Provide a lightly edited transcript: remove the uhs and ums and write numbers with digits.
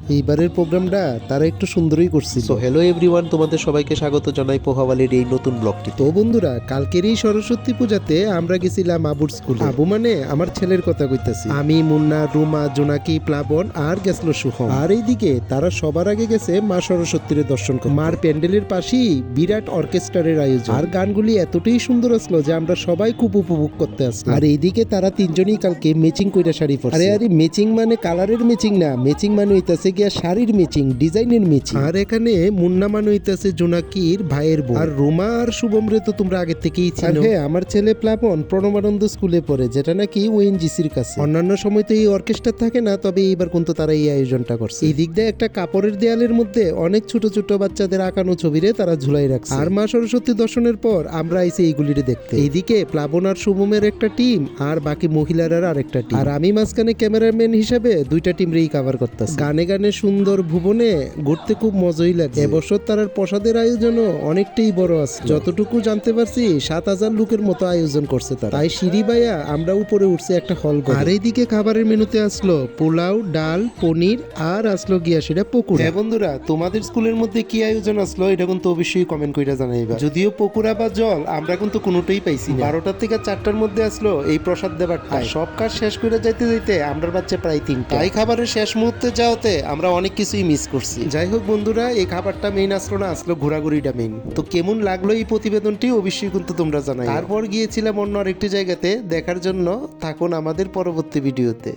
এইবারের প্রোগ্রামটা তারা একটু সুন্দরই করছিল। সো হ্যালো এভরিওয়ান, তোমাদের সবাইকে স্বাগত জানাই পোহাওয়ালির এই নতুন ব্লগটি। তো বন্ধুরা, কালকের এই সরস্বতী পূজাতে আমরা গেছিলাম আবুর স্কুলে। আবু মানে আমার ছেলের কথা কইতাছি। আমি, মুন্না, রুমা, জোনাকি, প্লাবন আর গেছিল সুহম। আর এইদিকে তারা সবার আগে গেছে মা সরস্বতীর দর্শন করতে। মার প্যান্ডেলের পাশেই বিরাট অর্কেস্ট্রারের আয়োজন। আর গানগুলি এতটাই সুন্দর আসলো যে আমরা সবাই খুব উপভোগ করতে আসলাম। আর এইদিকে তারা তিনজনই কালকে ম্যাচিং কইরা শাড়ি পরছে। আরে ম্যাচিং মানে কালারের ম্যাচিং না, ম্যাচিং মানে হইতাছে গিয়া শাড়ির ম্যাচিং, ডিজাইনের ম্যাচিং। আর এখানে মুন্না মানে হইতাছে জোনাকির ভাইয়ের বোন। আর রুমা আর শুভম রে তো তোমরা আগে থেকেই চিনো। হ্যাঁ, আমার ছেলে প্লাবন প্রণবানন্দ স্কুলে পড়ে, যেটা নাকি ওএনজিসির কাছে। অন্যান্য সময় তো এই অর্কেস্ট্রা থাকে না, তবে এইবার কিন্তু তারা এই আয়োজনটা করছে। এই দিক দিয়ে একটা কাপড়ের দেয়ালের মধ্যে অনেক ছোট ছোট বাচ্চাদের আঁকানো ছবিরে তারা ঝুলাই রাখছে। আর মা সরস্বতী দর্শনের পর আমরা আইছি এইগুলিরে দেখতে। এইদিকে প্লাবন আর শুভমের একটা টিম আর বাকি মহিলারা আরেকটা টিম। আর আমি মাঝখানে ক্যামেরাম্যান হিসেবে দুইটা টিম রেই কভার করতেছি। গানে গানে সুন্দর ভুবনে ঘুরতে খুব মজাই লাগে। এবছর তার প্রসাদের আয়োজনও অনেকটাই বড় আছে। যতটুকু জানতে পারছি 7,000 লোকের মতো আয়োজন করছে তারা। তাই সিঁড়ি বাইয়া আমরা উপরে উঠছি একটা হল ঘরে। আর এইদিকে খাবারের মেনুতে আসলো পোলাও, ডাল, পনির আর আসলো গিয়া সেটা পকোড়া। হ্যাঁ বন্ধুরা, তোমাদের স্কুলের মধ্যে কি আয়োজন আসলো এটা কিন্তু অবশ্যই কমেন্ট কইরা জানাইবা। যদিও পকোড়া বা জল আমরা কিন্তু কোনোটাই পাইছি না। 12টা থেকে 4টার মধ্যে আসলো এই প্রসাদ দেবার টাইম। সব কাজ শেষ করে যাইতে যাইতে আমরা বাচ্চা প্রায় 3টা। তাই খাবারের শেষ মুহূর্তে যাওয়াতে আমরা অনেক কিছুই মিস করছি। যাই হোক বন্ধুরা, এই খাবারটা মেইন আসলো না, আসলো ঘোরাঘুরিটা মেইন। তো কেমন লাগলো এই প্রতিবেদনটি অবশ্যই কিন্তু তোমরা জানাই। তারপর গিয়েছিলাম অন্য আরেকটি জায়গাতে দেখার জন্য। থাকুন আমাদের পরবর্তী ভিডিওতে।